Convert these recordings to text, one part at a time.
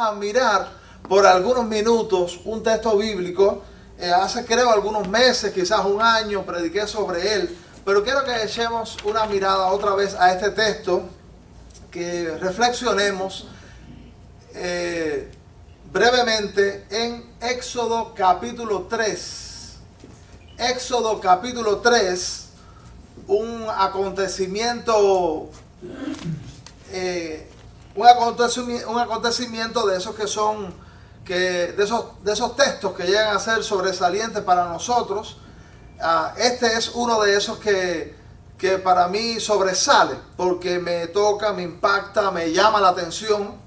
a mirar por algunos minutos un texto bíblico. Hace creo algunos meses, quizás un año, prediqué sobre él. Pero quiero que echemos una mirada otra vez a este texto, que reflexionemos brevemente en Éxodo capítulo 3. Éxodo capítulo 3, un acontecimiento de esos que son, de esos textos que llegan a ser sobresalientes para nosotros. Este es uno de esos que para mí sobresale, porque me toca, me impacta, me llama la atención.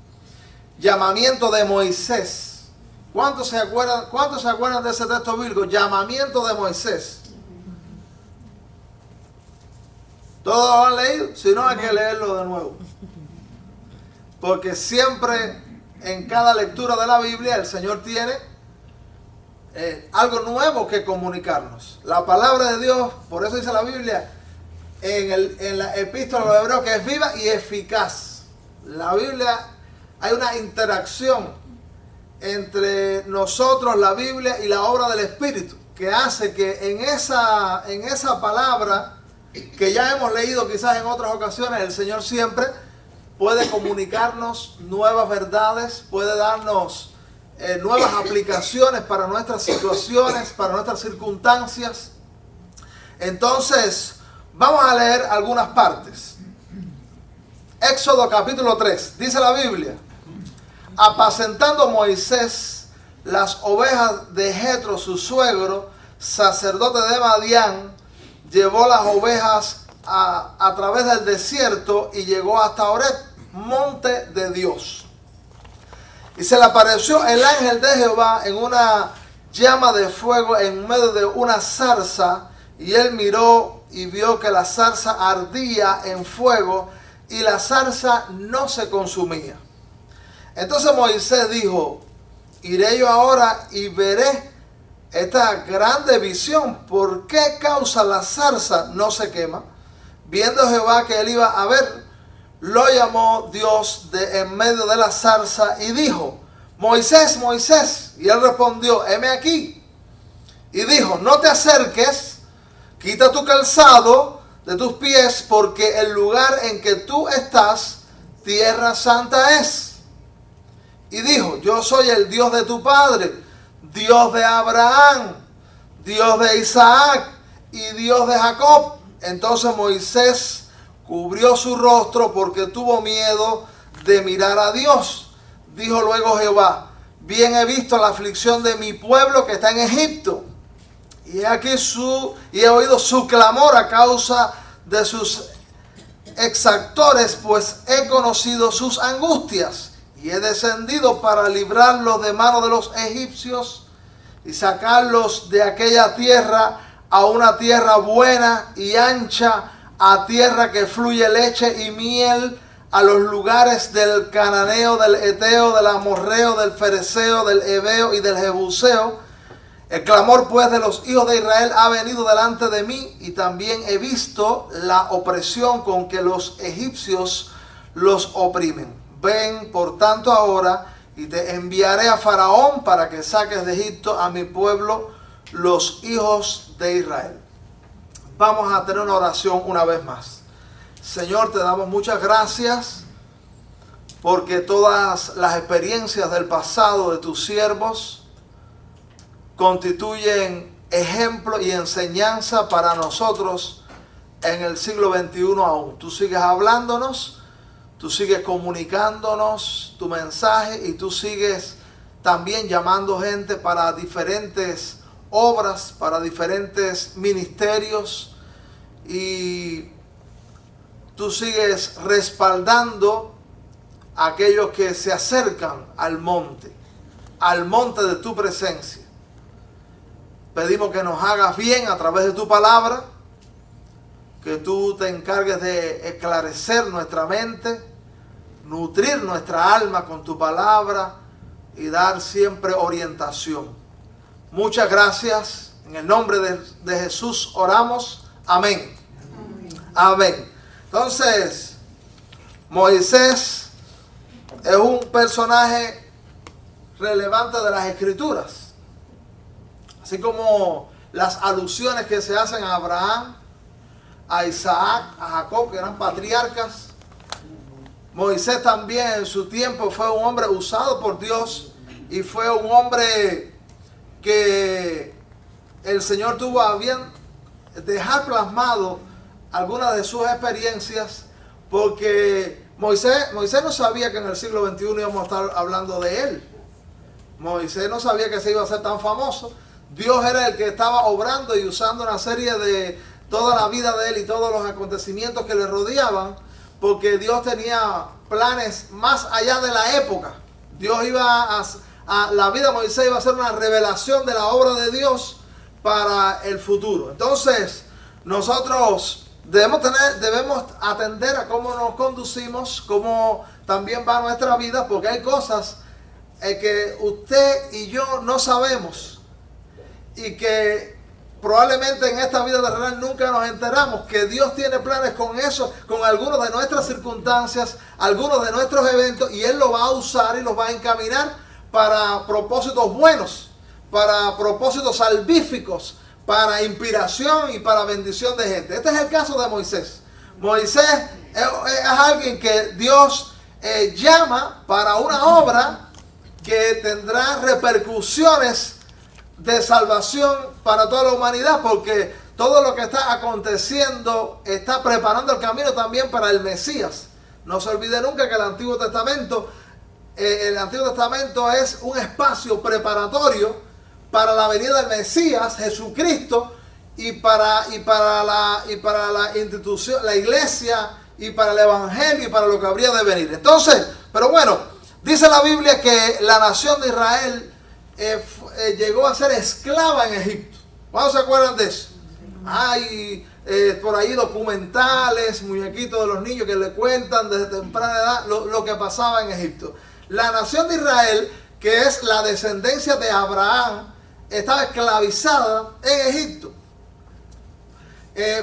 Llamamiento de Moisés. ¿Cuántos se acuerdan de ese texto bíblico? Llamamiento de Moisés. ¿Todos lo han leído? Si no, hay que leerlo de nuevo. Porque siempre, en cada lectura de la Biblia, el Señor tiene algo nuevo que comunicarnos. La palabra de Dios, por eso dice la Biblia en la epístola a los Hebreos, que es viva y eficaz. La Biblia, hay una interacción entre nosotros, la Biblia y la obra del Espíritu, que hace que en esa palabra que ya hemos leído quizás en otras ocasiones, el Señor siempre puede comunicarnos nuevas verdades, puede darnos nuevas aplicaciones para nuestras situaciones, para nuestras circunstancias. Entonces, vamos a leer algunas partes. Éxodo capítulo 3, dice la Biblia: apacentando Moisés las ovejas de Jetro, su suegro, sacerdote de Madián, llevó las ovejas a través del desierto y llegó hasta Horeb, monte de Dios. Y se le apareció el ángel de Jehová en una llama de fuego en medio de una zarza, y él miró y vio que la zarza ardía en fuego y la zarza no se consumía. Entonces Moisés dijo: iré yo ahora y veré esta grande visión, ¿por qué causa la zarza no se quema? Viendo Jehová que él iba a ver, lo llamó Dios de en medio de la zarza y dijo: Moisés, Moisés. Y él respondió: heme aquí. Y dijo: no te acerques, quita tu calzado de tus pies, porque el lugar en que tú estás, tierra santa es. Y dijo: yo soy el Dios de tu padre, Dios de Abraham, Dios de Isaac y Dios de Jacob. Entonces Moisés cubrió su rostro porque tuvo miedo de mirar a Dios. Dijo luego Jehová: bien he visto la aflicción de mi pueblo que está en Egipto, y he oído su clamor a causa de sus exactores, pues he conocido sus angustias, y he descendido para librarlos de mano de los egipcios y sacarlos de aquella tierra a una tierra buena y ancha, a tierra que fluye leche y miel, a los lugares del cananeo, del eteo, del amorreo, del fereceo, del heveo y del jebuseo. El clamor pues de los hijos de Israel ha venido delante de mí, y también he visto la opresión con que los egipcios los oprimen. Ven por tanto ahora, y te enviaré a Faraón para que saques de Egipto a mi pueblo, los hijos de Israel. Vamos a tener una oración una vez más. Señor, te damos muchas gracias porque todas las experiencias del pasado de tus siervos constituyen ejemplo y enseñanza para nosotros en el siglo XXI aún. Tú sigues hablándonos, tú sigues comunicándonos tu mensaje, y tú sigues también llamando gente para diferentes obras, para diferentes ministerios, y tú sigues respaldando a aquellos que se acercan al monte de tu presencia. Pedimos que nos hagas bien a través de tu palabra, que tú te encargues de esclarecer nuestra mente, nutrir nuestra alma con tu palabra y dar siempre orientación. Muchas gracias. En el nombre de Jesús oramos. Amén. Amén. Entonces, Moisés es un personaje relevantes de las Escrituras. Así como las alusiones que se hacen a Abraham, a Isaac, a Jacob, que eran patriarcas. Moisés también en su tiempo fue un hombre usado por Dios y fue un hombre que el Señor tuvo a bien dejar plasmado algunas de sus experiencias, porque Moisés no sabía que en el siglo XXI íbamos a estar hablando de él. Moisés no sabía que se iba a ser tan famoso. Dios era el que estaba obrando y usando una serie de toda la vida de él y todos los acontecimientos que le rodeaban, porque Dios tenía planes más allá de la época. Dios iba la vida de Moisés iba a ser una revelación de la obra de Dios para el futuro. Entonces, nosotros debemos atender a cómo nos conducimos, cómo también va nuestra vida, porque hay cosas que usted y yo no sabemos y que probablemente en esta vida terrenal nunca nos enteramos, que Dios tiene planes con eso, con algunos de nuestras circunstancias, algunos de nuestros eventos, y Él lo va a usar y los va a encaminar para propósitos buenos, para propósitos salvíficos, para inspiración y para bendición de gente. Este es el caso de Moisés. Moisés es alguien que Dios llama para una obra que tendrá repercusiones de salvación para toda la humanidad, porque todo lo que está aconteciendo está preparando el camino también para el Mesías. No se olvide nunca que el Antiguo Testamento es un espacio preparatorio para la venida del Mesías, Jesucristo, y para la institución, la iglesia, y para el evangelio, y para lo que habría de venir. Entonces, pero bueno, dice la Biblia que la nación de Israel llegó a ser esclava en Egipto. ¿Cuándo se acuerdan de eso? Hay por ahí documentales, muñequitos de los niños que le cuentan desde temprana edad lo que pasaba en Egipto. La nación de Israel, que es la descendencia de Abraham, estaba esclavizada en Egipto.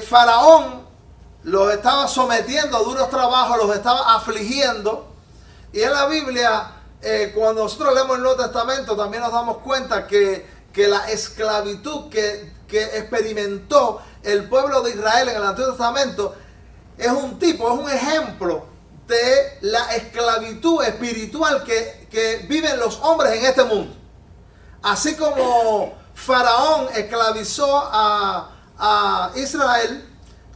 Faraón los estaba sometiendo a duros trabajos, los estaba afligiendo. Y en la Biblia, cuando nosotros leemos el Nuevo Testamento, también nos damos cuenta que la esclavitud que experimentó el pueblo de Israel en el Antiguo Testamento es un ejemplo de la esclavitud espiritual que viven los hombres en este mundo. Así como Faraón esclavizó a Israel,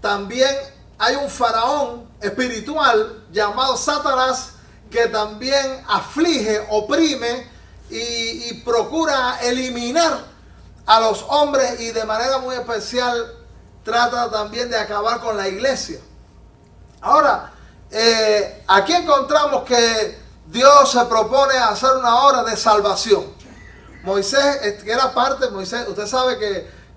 también hay un faraón espiritual llamado Satanás, que también aflige, oprime y procura eliminar a los hombres, y de manera muy especial trata también de acabar con la iglesia. Ahora, aquí encontramos que Dios se propone hacer una obra de salvación. Moisés, que era parte, Moisés, usted sabe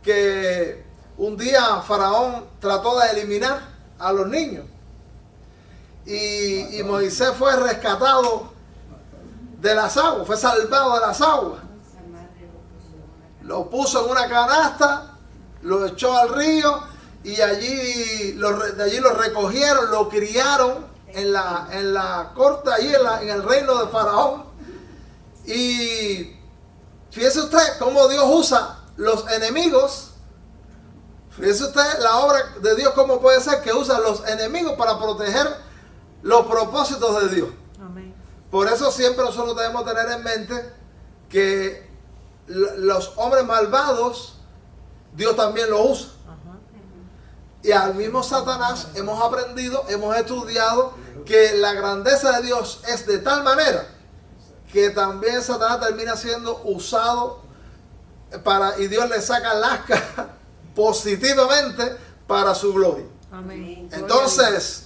que un día Faraón trató de eliminar a los niños. Y Moisés fue rescatado de las aguas, fue salvado de las aguas. Lo puso en una canasta, lo echó al río, y de allí lo recogieron, lo criaron en la corte, allí en el reino de Faraón. Y fíjese usted cómo Dios usa los enemigos. Fíjese usted la obra de Dios, cómo puede ser que usa los enemigos para proteger los propósitos de Dios. Amén. Por eso siempre nosotros debemos tener en mente que los hombres malvados, Dios también los usa. Y al mismo Satanás hemos aprendido, hemos estudiado que la grandeza de Dios es de tal manera que también Satanás termina siendo usado y Dios le saca lasca positivamente para su gloria. Amén. Entonces,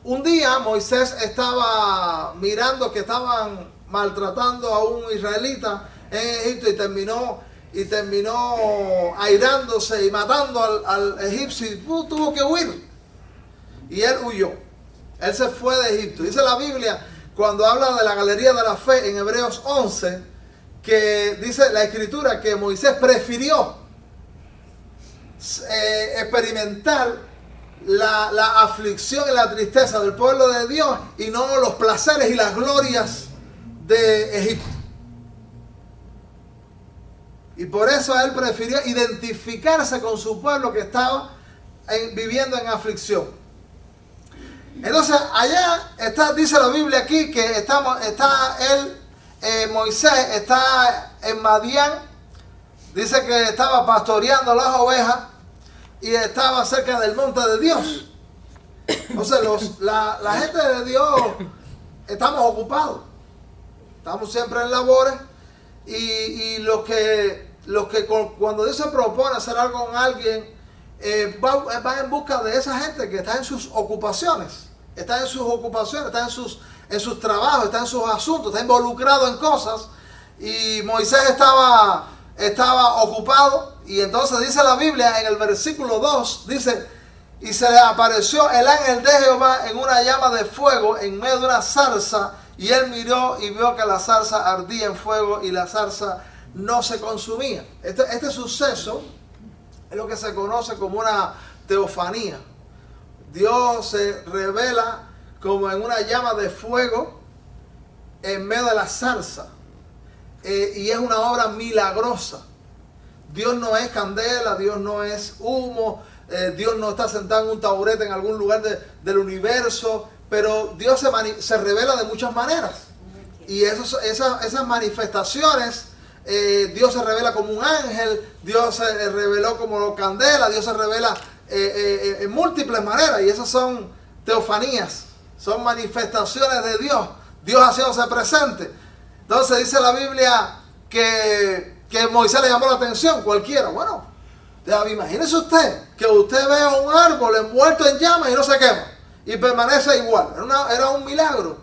un día Moisés estaba mirando que estaban maltratando a un israelita en Egipto, y terminó airándose y matando al egipcio, y tuvo que huir. Y él huyó. Él se fue de Egipto. Dice la Biblia, cuando habla de la galería de la fe en Hebreos 11, que dice la Escritura que Moisés prefirió experimentar la aflicción y la tristeza del pueblo de Dios y no los placeres y las glorias de Egipto. Y por eso él prefirió identificarse con su pueblo que estaba viviendo en aflicción. Entonces allá está, dice la Biblia aquí, que Moisés está en Madián. Dice que estaba pastoreando las ovejas y estaba cerca del monte de Dios. Entonces la gente de Dios estamos ocupados. Estamos siempre en labores. Y cuando Dios se propone hacer algo con alguien, va en busca de esa gente que está en sus ocupaciones. Está en sus trabajos, está en sus asuntos, está involucrado en cosas. Y Moisés estaba ocupado. Y entonces dice la Biblia en el versículo 2, dice: y se le apareció el ángel de Jehová en una llama de fuego en medio de una zarza, y él miró y vio que la zarza ardía en fuego y la zarza no se consumía. Este suceso es lo que se conoce como una teofanía. Dios se revela como en una llama de fuego en medio de la zarza. Y es una obra milagrosa. Dios no es candela, Dios no es humo, Dios no está sentado en un taburete en algún lugar del universo, pero Dios se revela de muchas maneras. Y esas manifestaciones, Dios se revela como un ángel, Dios se reveló como candela, Dios se revela en múltiples maneras, y esas son teofanías, son manifestaciones de Dios, Dios haciéndose presente. Entonces dice la Biblia que Moisés le llamó la atención, cualquiera. Bueno, imagínese usted que usted vea un árbol envuelto en llamas y no se quema y permanece igual. Era un milagro.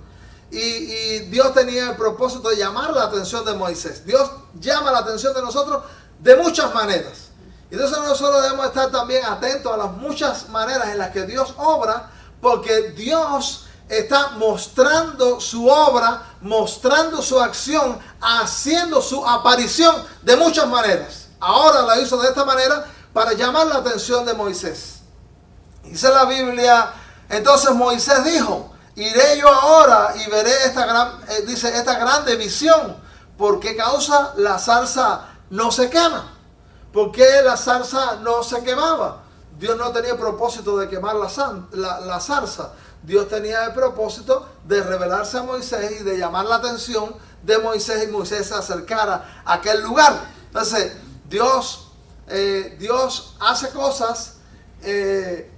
Y Dios tenía el propósito de llamar la atención de Moisés. Dios llama la atención de nosotros de muchas maneras. Entonces nosotros debemos estar también atentos a las muchas maneras en las que Dios obra, porque Dios está mostrando su obra, mostrando su acción, haciendo su aparición de muchas maneras. Ahora la hizo de esta manera para llamar la atención de Moisés. Dice la Biblia, entonces Moisés dijo: iré yo ahora y veré esta grande visión. ¿Por qué causa la zarza no se quema? ¿Por qué la zarza no se quemaba? Dios no tenía el propósito de quemar la zarza. Dios tenía el propósito de revelarse a Moisés y de llamar la atención de Moisés, y Moisés se acercara a aquel lugar. Entonces, Dios hace cosas,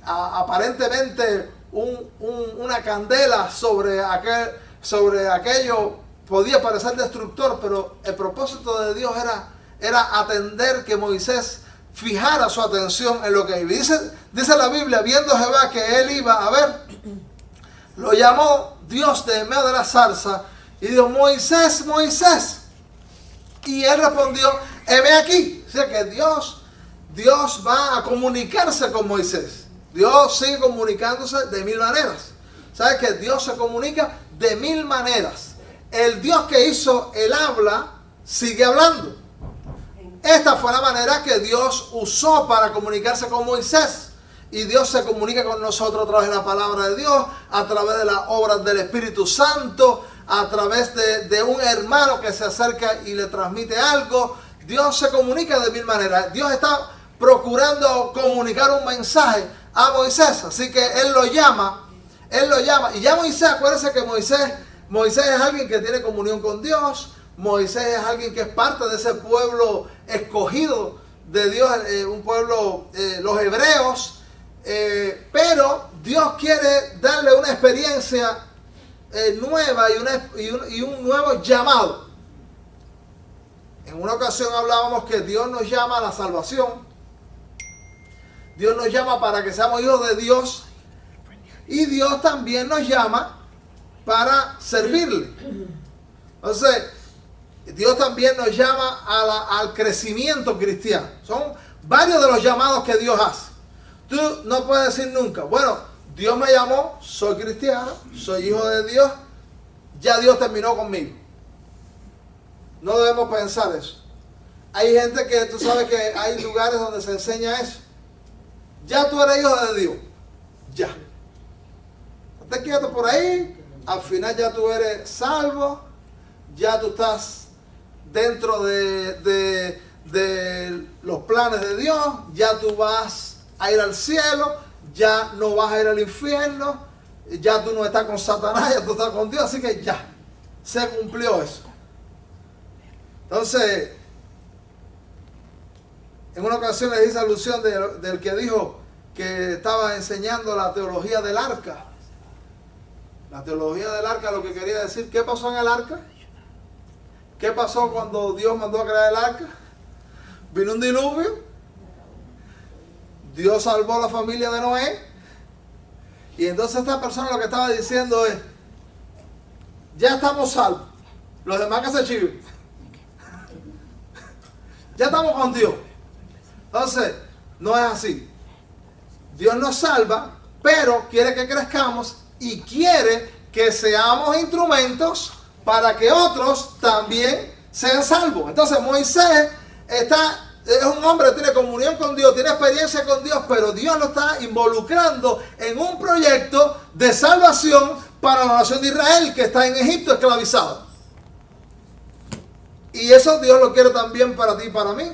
aparentemente una candela sobre aquello podía parecer destructor, pero el propósito de Dios era atender que Moisés fijara su atención en lo que iba. Dice la Biblia, viendo Jehová que él iba a ver, lo llamó Dios de en medio de la zarza y dijo: Moisés, Moisés. Y él respondió: heme aquí. O sea que Dios va a comunicarse con Moisés. Dios sigue comunicándose de mil maneras. ¿Sabes que Dios se comunica de mil maneras? El Dios que hizo el habla sigue hablando. Esta fue la manera que Dios usó para comunicarse con Moisés. Y Dios se comunica con nosotros a través de la palabra de Dios, a través de las obras del Espíritu Santo, a través de un hermano que se acerca y le transmite algo. Dios se comunica de mil maneras. Dios está procurando comunicar un mensaje a Moisés. Así que Él lo llama. Y ya Moisés, acuérdense que Moisés es alguien que tiene comunión con Dios. Moisés es alguien que es parte de ese pueblo escogido de Dios, un pueblo, los hebreos. Pero Dios quiere darle una experiencia nueva y un nuevo llamado. En una ocasión hablábamos que Dios nos llama a la salvación. Dios nos llama para que seamos hijos de Dios. Y Dios también nos llama para servirle. Entonces, Dios también nos llama al crecimiento cristiano. Son varios de los llamados que Dios hace. Tú no puedes decir nunca: bueno, Dios me llamó, soy cristiano, soy hijo de Dios, ya Dios terminó conmigo. No debemos pensar eso. Hay gente que, tú sabes que hay lugares donde se enseña eso. Ya tú eres hijo de Dios. ya. Estate quieto por ahí, al final ya tú eres salvo, ya tú estás dentro de los planes de Dios, ya tú vas a ir al cielo, ya no vas a ir al infierno, ya tú no estás con Satanás, ya tú estás con Dios, así que ya, se cumplió eso. Entonces, en una ocasión le hice alusión del que dijo que estaba enseñando la teología del arca. La teología del arca, lo que quería decir, ¿qué pasó en el arca? ¿Qué pasó cuando Dios mandó a crear el arca? Vino un diluvio, Dios salvó a la familia de Noé, y entonces esta persona lo que estaba diciendo es, ya estamos salvos, los demás que se chiven, ya estamos con Dios. Entonces, no es así. Dios nos salva, pero quiere que crezcamos y quiere que seamos instrumentos para que otros también sean salvos. Entonces Moisés es un hombre que tiene comunión con Dios, tiene experiencia con Dios, pero Dios lo está involucrando en un proyecto de salvación para la nación de Israel que está en Egipto esclavizado. Y eso Dios lo quiere también para ti y para mí.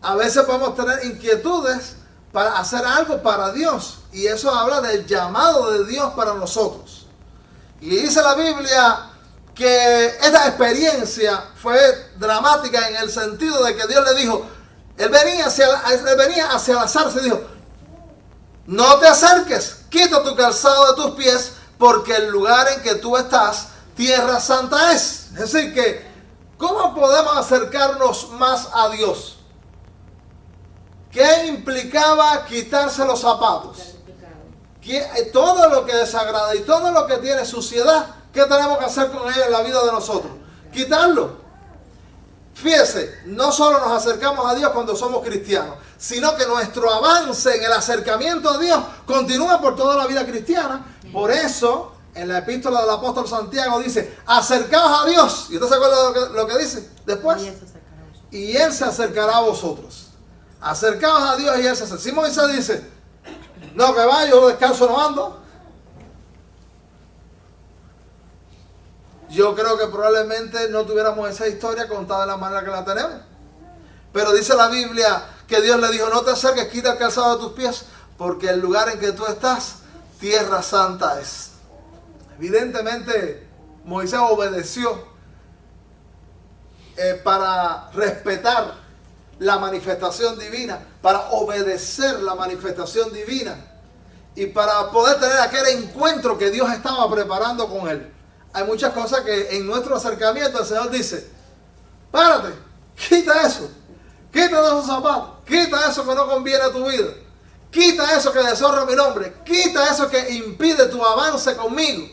A veces podemos tener inquietudes para hacer algo para Dios, y eso habla del llamado de Dios para nosotros. Y dice la Biblia que esta experiencia fue dramática en el sentido de que Dios le dijo, él venía hacia la zarza y dijo, no te acerques, quita tu calzado de tus pies, porque el lugar en que tú estás, tierra santa es. Es decir que, ¿cómo podemos acercarnos más a Dios? ¿Qué implicaba quitarse los zapatos? Todo lo que desagrada y todo lo que tiene suciedad, ¿qué tenemos que hacer con ello en la vida de nosotros? Quitarlo. Fíjese, no solo nos acercamos a Dios cuando somos cristianos, sino que nuestro avance en el acercamiento a Dios continúa por toda la vida cristiana. Por eso, en la epístola del apóstol Santiago dice, acercaos a Dios. ¿Y usted se acuerda lo que dice después? Y Él se acercará a vosotros. Acercaos a Dios y Él se acercará. Si Moisés dice, no, que va, yo descalzo no ando, yo creo que probablemente no tuviéramos esa historia contada de la manera que la tenemos. Pero dice la Biblia que Dios le dijo, no te acerques, quita el calzado de tus pies, porque el lugar en que tú estás, tierra santa es. Evidentemente, Moisés obedeció para respetar la manifestación divina, para obedecer la manifestación divina y para poder tener aquel encuentro que Dios estaba preparando con él. Hay muchas cosas que en nuestro acercamiento el Señor dice, párate, quita eso, quita esos zapatos, quita eso que no conviene a tu vida, quita eso que deshonra mi nombre, quita eso que impide tu avance conmigo.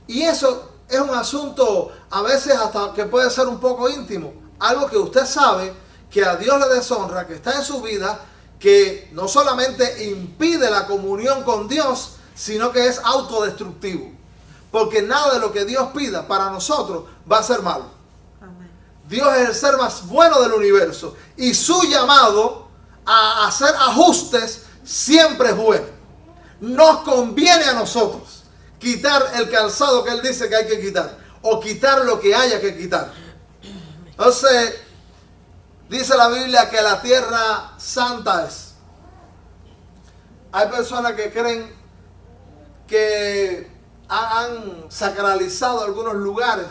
Y eso es un asunto a veces hasta que puede ser un poco íntimo, algo que usted sabe que a Dios le deshonra, que está en su vida, que no solamente impide la comunión con Dios, sino que es autodestructivo. Porque nada de lo que Dios pida para nosotros va a ser malo. Amén. Dios es el ser más bueno del universo y su llamado a hacer ajustes siempre es bueno. Nos conviene a nosotros quitar el calzado que Él dice que hay que quitar o quitar lo que haya que quitar. Entonces, dice la Biblia que la tierra santa es. Hay personas que creen que han sacralizado algunos lugares.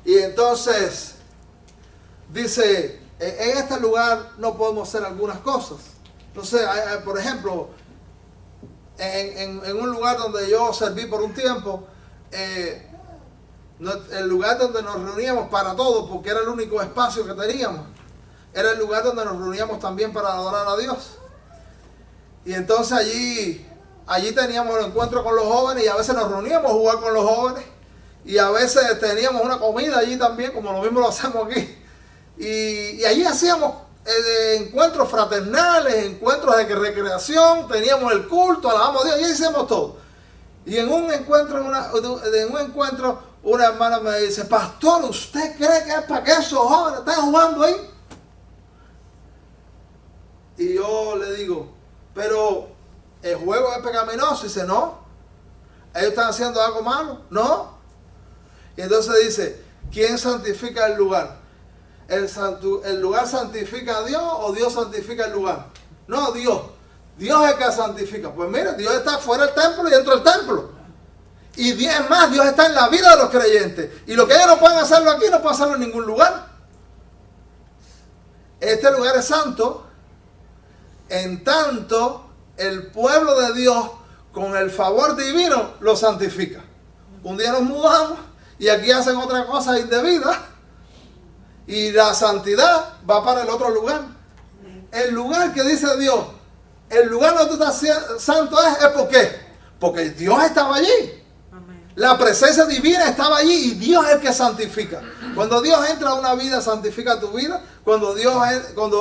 Y entonces dice, en este lugar no podemos hacer algunas cosas. No sé, por ejemplo, en un lugar donde yo serví por un tiempo, el lugar donde nos reuníamos para todos, porque era el único espacio que teníamos, era el lugar donde nos reuníamos también para adorar a Dios. Y entonces allí teníamos el encuentro con los jóvenes y a veces nos reuníamos a jugar con los jóvenes y a veces teníamos una comida allí también, como lo mismo lo hacemos aquí. Y allí hacíamos encuentros fraternales, encuentros de recreación, teníamos el culto, alabamos a Dios, y hacíamos todo. Y en un encuentro, una hermana me dice, pastor, ¿usted cree que es para que esos jóvenes estén jugando ahí? Y yo le digo, pero el juego es pecaminoso. Y dice, no, ellos están haciendo algo malo. No. Y entonces dice, ¿quién santifica el lugar? ¿El lugar santifica a Dios o Dios santifica el lugar? No, Dios. Dios es el que santifica. Pues mire, Dios está fuera del templo y dentro del templo. Y es más, Dios está en la vida de los creyentes. Y lo que ellos no pueden hacerlo aquí, no pueden hacerlo en ningún lugar. Este lugar es santo, en tanto el pueblo de Dios, con el favor divino, lo santifica. Un día nos mudamos y aquí hacen otra cosa indebida. Y la santidad va para el otro lugar. El lugar que dice Dios, el lugar donde tú estás santo es ¿por qué? Porque Dios estaba allí. La presencia divina estaba allí y Dios es el que santifica. Cuando Dios entra a una vida, santifica tu vida. Cuando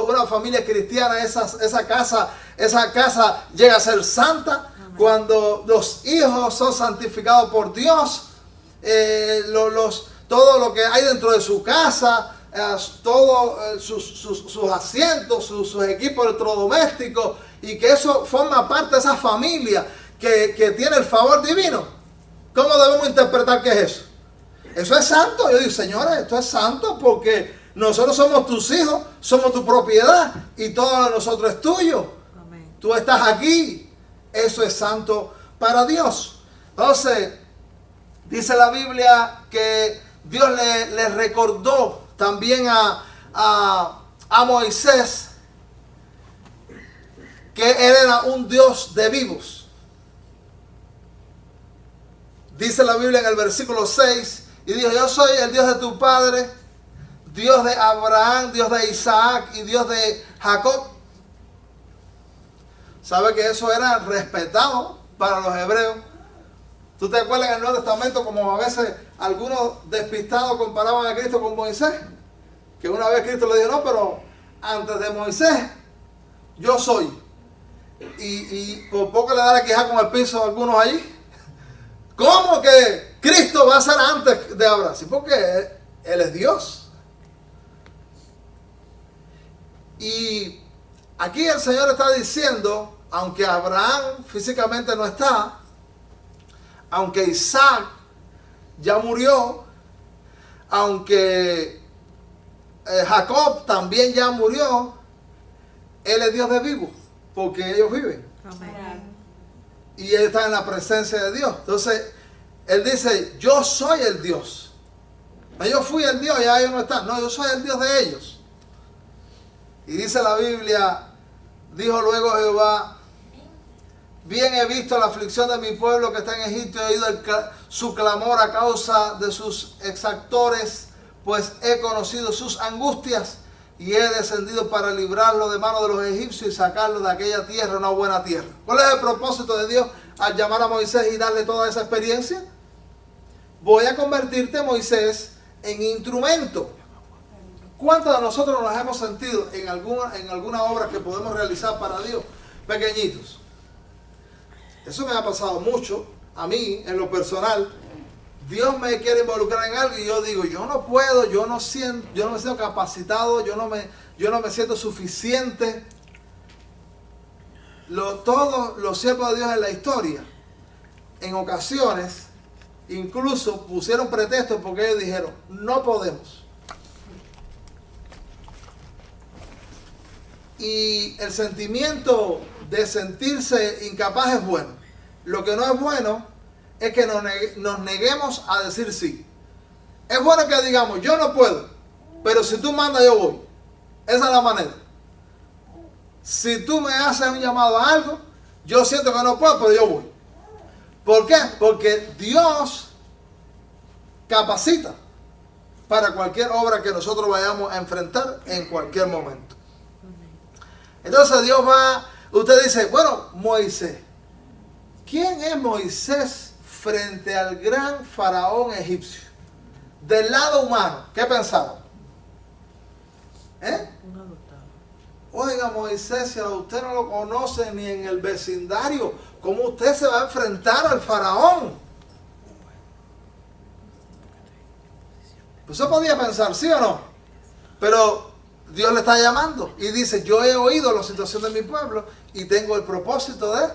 una familia cristiana, esa casa llega a ser santa. Amén. Cuando los hijos son santificados por Dios, todo lo que hay dentro de su casa, todos sus asientos, sus equipos electrodomésticos, y que eso forma parte de esa familia que tiene el favor divino. ¿Cómo debemos interpretar qué es eso? Eso es santo. Yo digo, señores, esto es santo porque nosotros somos tus hijos, somos tu propiedad y todo de nosotros es tuyo. Amén. Tú estás aquí. Eso es santo para Dios. Entonces, dice la Biblia que Dios le recordó también a Moisés que él era un Dios de vivos. Dice la Biblia en el versículo 6, y dijo, yo soy el Dios de tu padre, Dios de Abraham, Dios de Isaac y Dios de Jacob. ¿Sabe que eso era respetado para los hebreos? ¿Tú te acuerdas en el Nuevo Testamento como a veces algunos despistados comparaban a Cristo con Moisés? Que una vez Cristo le dijo, no, pero antes de Moisés, yo soy. Y por poco le da la queja con el piso a algunos allí. ¿Cómo que Cristo va a ser antes de Abraham? Sí, porque Él es Dios. Y aquí el Señor está diciendo, aunque Abraham físicamente no está, aunque Isaac ya murió, aunque Jacob también ya murió, Él es Dios de vivos, porque ellos viven. Amén. Y él está en la presencia de Dios. Entonces, él dice, yo soy el Dios. No, yo fui el Dios y ya ellos no están. No, yo soy el Dios de ellos. Y dice la Biblia, dijo luego Jehová, bien he visto la aflicción de mi pueblo que está en Egipto, he oído su clamor a causa de sus exactores, pues he conocido sus angustias. Y he descendido para librarlo de mano de los egipcios y sacarlo de aquella tierra, una buena tierra. ¿Cuál es el propósito de Dios al llamar a Moisés y darle toda esa experiencia? Voy a convertirte, Moisés, en instrumento. ¿Cuántos de nosotros nos hemos sentido en alguna obra que podemos realizar para Dios pequeñitos? Eso me ha pasado mucho a mí, en lo personal. Dios me quiere involucrar en algo y yo digo, yo no puedo, yo no me siento capacitado, yo no me siento suficiente. Todos los siervos de Dios en la historia, en ocasiones, incluso pusieron pretextos porque ellos dijeron, no podemos. Y el sentimiento de sentirse incapaz es bueno. Lo que no es bueno es que nos neguemos a decir sí. Es bueno que digamos, yo no puedo, pero si tú mandas yo voy. Esa es la manera. Si tú me haces un llamado a algo, yo siento que no puedo, pero yo voy. ¿Por qué? Porque Dios capacita para cualquier obra que nosotros vayamos a enfrentar en cualquier momento. Entonces Dios usted dice, bueno, Moisés. ¿Quién es Moisés frente al gran faraón egipcio? Del lado humano, ¿qué pensaron? Oiga, Moisés, si a usted no lo conoce ni en el vecindario, ¿cómo usted se va a enfrentar al faraón? Pues eso podía pensar, ¿sí o no? Pero Dios le está llamando y dice, yo he oído la situación de mi pueblo y tengo el propósito de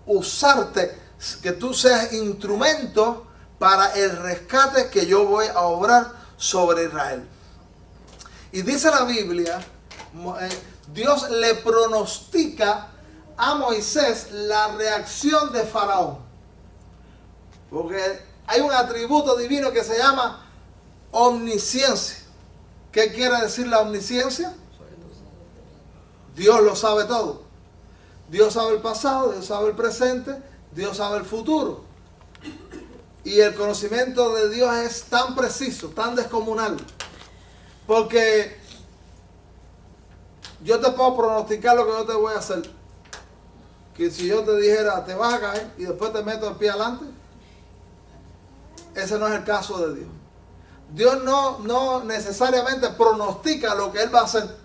usarte, que tú seas instrumento para el rescate que yo voy a obrar sobre Israel. Y dice la Biblia, Dios le pronostica a Moisés la reacción de Faraón. Porque hay un atributo divino que se llama omnisciencia. ¿Qué quiere decir la omnisciencia? Dios lo sabe todo. Dios sabe el pasado, Dios sabe el presente, Dios sabe el futuro. Y el conocimiento de Dios es tan preciso, tan descomunal. Porque yo te puedo pronosticar lo que yo te voy a hacer. Que si yo te dijera, te vas a caer y después te meto el pie adelante, ese no es el caso de Dios. Dios no necesariamente pronostica lo que Él va a hacer.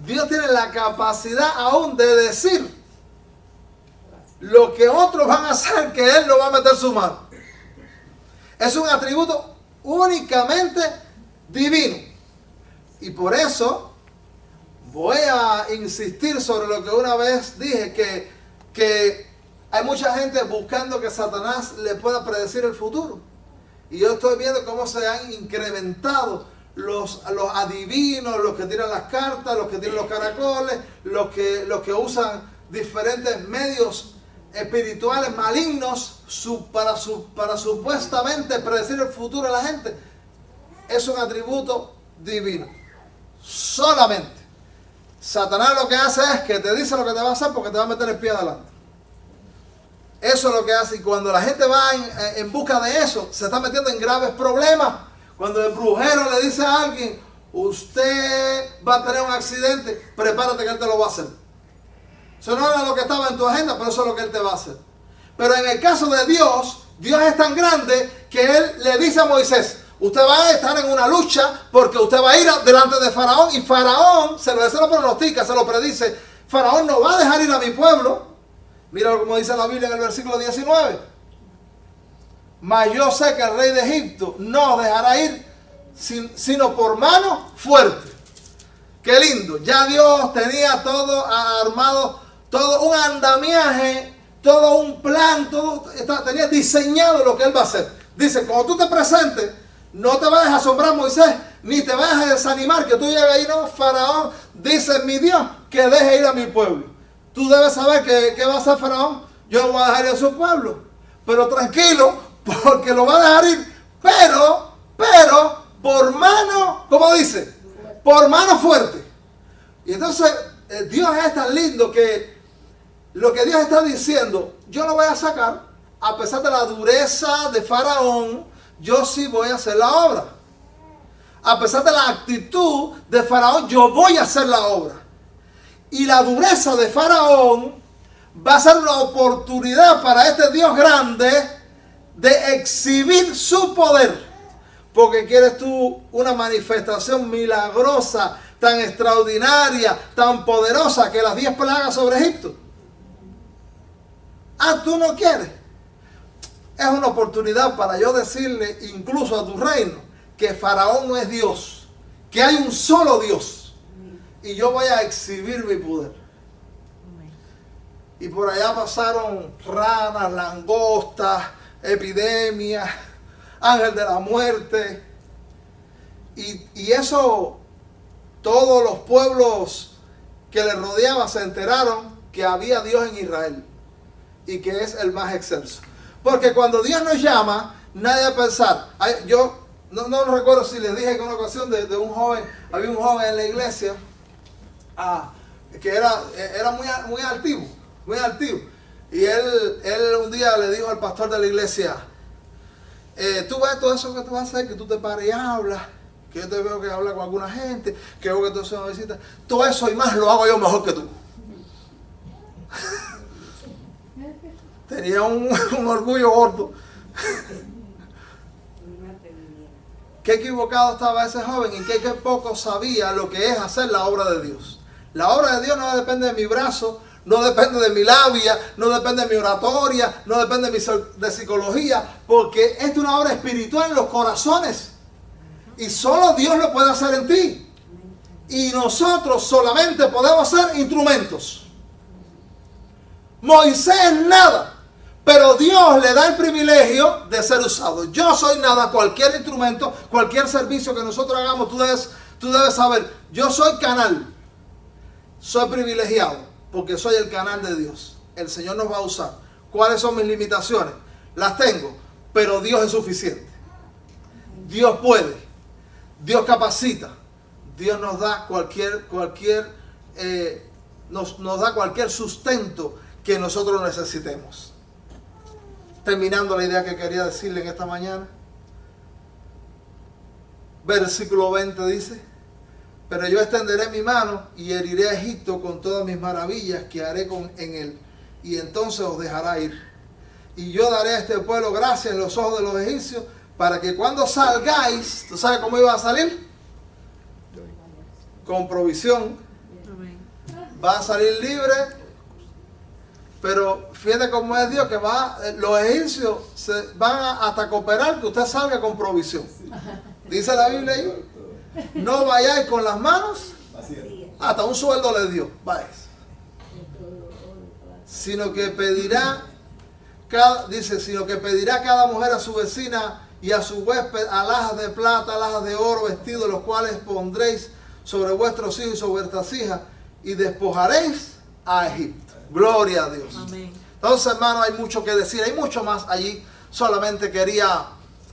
Dios tiene la capacidad aún de decir lo que otros van a hacer, que Él no va a meter su mano. Es un atributo únicamente divino. Y por eso voy a insistir sobre lo que una vez dije, que hay mucha gente buscando que Satanás le pueda predecir el futuro. Y yo estoy viendo cómo se han incrementado los adivinos, los que tiran las cartas, los que tiran los caracoles, los que usan diferentes medios espirituales malignos para supuestamente predecir el futuro de la gente. Es un atributo divino. Solamente. Satanás lo que hace es que te dice lo que te va a hacer porque te va a meter el pie adelante. Eso es lo que hace. Y cuando la gente va en busca de eso, se está metiendo en graves problemas. Cuando el brujero le dice a alguien, usted va a tener un accidente, prepárate que él te lo va a hacer. Eso no era lo que estaba en tu agenda, pero eso es lo que Él te va a hacer. Pero en el caso de Dios, Dios es tan grande que Él le dice a Moisés, usted va a estar en una lucha porque usted va a ir delante de Faraón, y Faraón se lo pronostica, se lo predice. Faraón no va a dejar ir a mi pueblo. Mira como dice la Biblia en el versículo 19. Mas yo sé que el rey de Egipto no dejará ir sino por mano fuerte. Qué lindo. Ya Dios tenía todo armado, todo un andamiaje, todo un plan, tenía diseñado lo que Él va a hacer. Dice, cuando tú te presentes, no te vayas a asombrar, Moisés, ni te vayas a desanimar, que tú llegues ahí, no, Faraón, dice mi Dios, que deje ir a mi pueblo. Tú debes saber que va a hacer Faraón. Yo voy a dejar ir a su pueblo. Pero tranquilo, porque lo va a dejar ir. Pero, por mano, ¿cómo dice? Por mano fuerte. Y entonces, Dios es tan lindo que lo que Dios está diciendo, yo lo voy a sacar, a pesar de la dureza de Faraón, yo sí voy a hacer la obra. A pesar de la actitud de Faraón, yo voy a hacer la obra. Y la dureza de Faraón va a ser una oportunidad para este Dios grande de exhibir su poder. Porque quieres tú una manifestación milagrosa, tan extraordinaria, tan poderosa, que las 10 plagas sobre Egipto. Ah, tú no quieres. Es una oportunidad para yo decirle incluso a tu reino que Faraón no es Dios, que hay un solo Dios. Y yo voy a exhibir mi poder. Y por allá pasaron ranas, langostas, epidemias, ángel de la muerte. Y eso, todos los pueblos que le rodeaban se enteraron que había Dios en Israel. Y que es el más excelso. Porque cuando Dios nos llama, nadie va a pensar. Yo no recuerdo si les dije en una ocasión de un joven, había un joven en la iglesia que era muy altivo, muy altivo. Y él un día le dijo al pastor de la iglesia, tú ves todo eso que tú vas a hacer, que tú te pares y hablas, que yo te veo que hablas con alguna gente, que veo que tú haces una visita, todo eso y más lo hago yo mejor que tú. Tenía un orgullo gordo. Qué equivocado estaba ese joven y qué poco sabía lo que es hacer la obra de Dios. La obra de Dios no depende de mi brazo, no depende de mi labia, no depende de mi oratoria, no depende de psicología, porque esta es una obra espiritual en los corazones. Y solo Dios lo puede hacer en ti. Y nosotros solamente podemos ser instrumentos. Moisés nada. Pero Dios le da el privilegio de ser usado. Yo soy nada, cualquier instrumento, cualquier servicio que nosotros hagamos, tú debes saber, yo soy canal. Soy privilegiado porque soy el canal de Dios. El Señor nos va a usar. ¿Cuáles son mis limitaciones? Las tengo, pero Dios es suficiente. Dios puede. Dios capacita. Dios nos da nos da cualquier sustento que nosotros necesitemos. Terminando la idea que quería decirle en esta mañana. Versículo 20 dice: pero yo extenderé mi mano y heriré a Egipto con todas mis maravillas que haré en él, y entonces os dejará ir. Y yo daré a este pueblo gracia en los ojos de los egipcios, para que cuando salgáis, ¿tú sabes cómo iba a salir? Con provisión. Va a salir libre. Pero fíjate cómo es Dios, que los egipcios van hasta cooperar que usted salga con provisión. Dice la Biblia ahí: no vayáis con las manos, hasta un sueldo le dio, vayas. Sino que pedirá cada mujer a su vecina y a su huésped alhajas de plata, alhajas de oro, vestidos, los cuales pondréis sobre vuestros hijos y sobre vuestras hijas, y despojaréis a Egipto. Gloria a Dios. Amén. Entonces, hermano, hay mucho que decir, hay mucho más allí. Solamente quería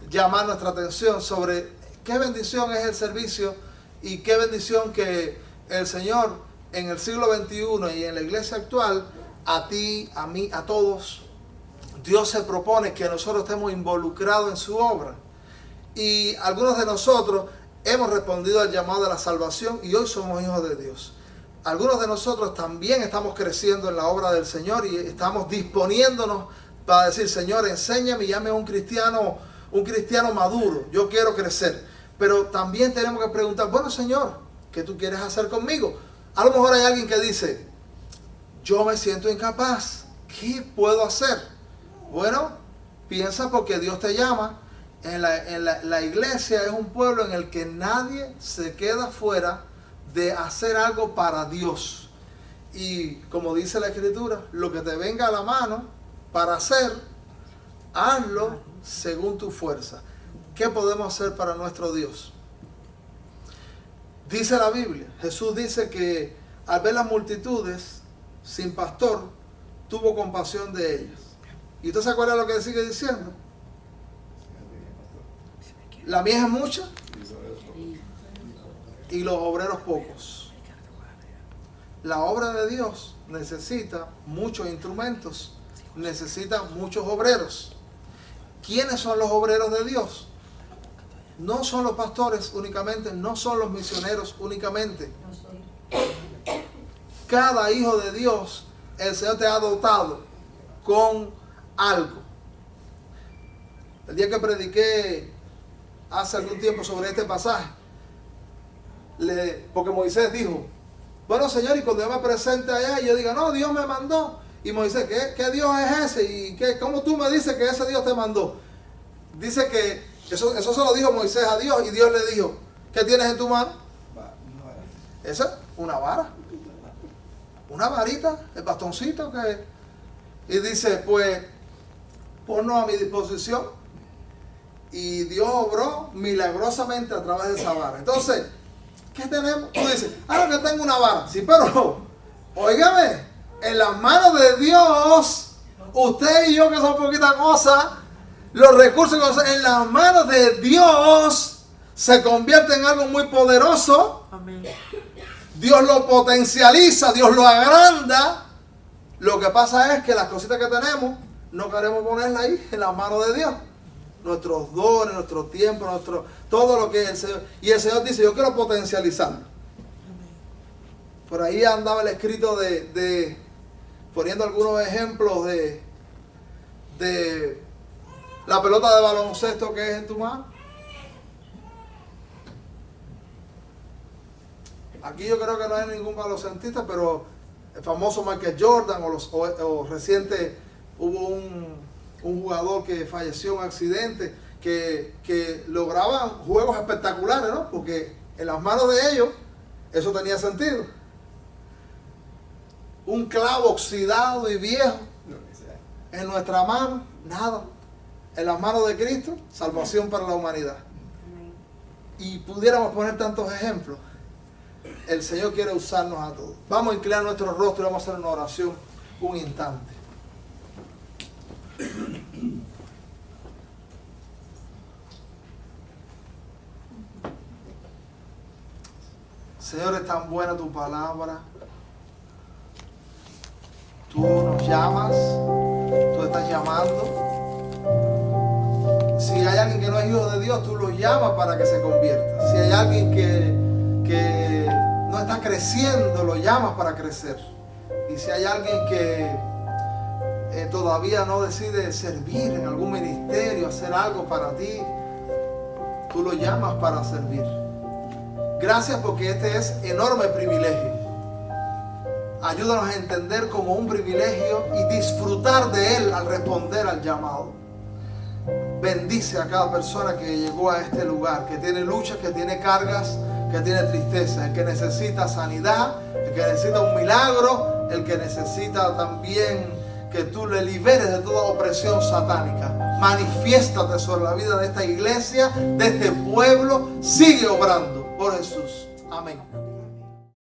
llamar nuestra atención sobre qué bendición es el servicio y qué bendición que el Señor en el siglo XXI y en la iglesia actual, a ti, a mí, a todos, Dios se propone que nosotros estemos involucrados en su obra. Y algunos de nosotros hemos respondido al llamado de la salvación y hoy somos hijos de Dios. Algunos de nosotros también estamos creciendo en la obra del Señor y estamos disponiéndonos para decir: Señor, enséñame y llame a un cristiano maduro. Yo quiero crecer. Pero también tenemos que preguntar: bueno, Señor, ¿qué tú quieres hacer conmigo? A lo mejor hay alguien que dice: yo me siento incapaz. ¿Qué puedo hacer? Bueno, piensa, porque Dios te llama. La iglesia es un pueblo en el que nadie se queda fuera de hacer algo para Dios. Y como dice la Escritura, lo que te venga a la mano para hacer, hazlo según tu fuerza. ¿Qué podemos hacer para nuestro Dios? Dice la Biblia, Jesús dice que al ver las multitudes sin pastor, tuvo compasión de ellas. ¿Y usted se acuerda lo que sigue diciendo? La mies es mucha y los obreros pocos. La obra de Dios necesita muchos instrumentos, necesita muchos obreros. ¿Quiénes son los obreros de Dios? No son los pastores únicamente, no son los misioneros únicamente. Cada hijo de Dios, el Señor te ha dotado con algo. El día que prediqué hace algún tiempo sobre este pasaje, porque Moisés dijo: bueno, Señor, y cuando yo me presente allá y yo diga: no, Dios me mandó. Y Moisés: ¿qué Dios es ese? ¿Y cómo tú me dices que ese Dios te mandó? Dice que eso se lo dijo Moisés a Dios, y Dios le dijo: ¿qué tienes en tu mano? Esa, una vara. Una varita, el bastoncito que... Y dice: pues, ponnos a mi disposición. Y Dios obró milagrosamente a través de esa vara. Entonces, ¿qué tenemos? Tú dices: ahora que tengo una vara. Sí, pero, óigame, en las manos de Dios, usted y yo, que son poquitas cosas, los recursos en las manos de Dios se convierten en algo muy poderoso. Amén. Dios lo potencializa, Dios lo agranda. Lo que pasa es que las cositas que tenemos no queremos ponerlas ahí en las manos de Dios. Nuestros dones, nuestro tiempo, todo lo que es el Señor. Y el Señor dice: yo quiero potencializarlo. Por ahí andaba el escrito poniendo algunos ejemplos de la pelota de baloncesto que es en tu mano. Aquí yo creo que no hay ningún baloncestista, pero el famoso Michael Jordan o reciente hubo un jugador que falleció en un accidente que lograban juegos espectaculares, ¿no? Porque en las manos de ellos eso tenía sentido. un clavo oxidado y viejo en nuestra mano, nada. En las manos de Cristo, salvación para la humanidad. Y pudiéramos poner tantos ejemplos. El Señor quiere usarnos a todos. Vamos a inclinar nuestro rostro y vamos a hacer una oración un instante. Señor, es tan buena tu palabra. Tú nos llamas, tú estás llamando. Si hay alguien que no es hijo de Dios, tú lo llamas para que se convierta. Si hay alguien que no está creciendo, lo llamas para crecer. Y si hay alguien que todavía no decide servir en algún ministerio, hacer algo para ti, tú lo llamas para servir. Gracias porque este es enorme privilegio. Ayúdanos a entender como un privilegio y disfrutar de él al responder al llamado. Bendice a cada persona que llegó a este lugar, que tiene luchas, que tiene cargas, que tiene tristeza, el que necesita sanidad, el que necesita un milagro, el que necesita también que tú le liberes de toda opresión satánica. Manifiéstate sobre la vida de esta iglesia, de este pueblo. Sigue obrando por Jesús. Amén.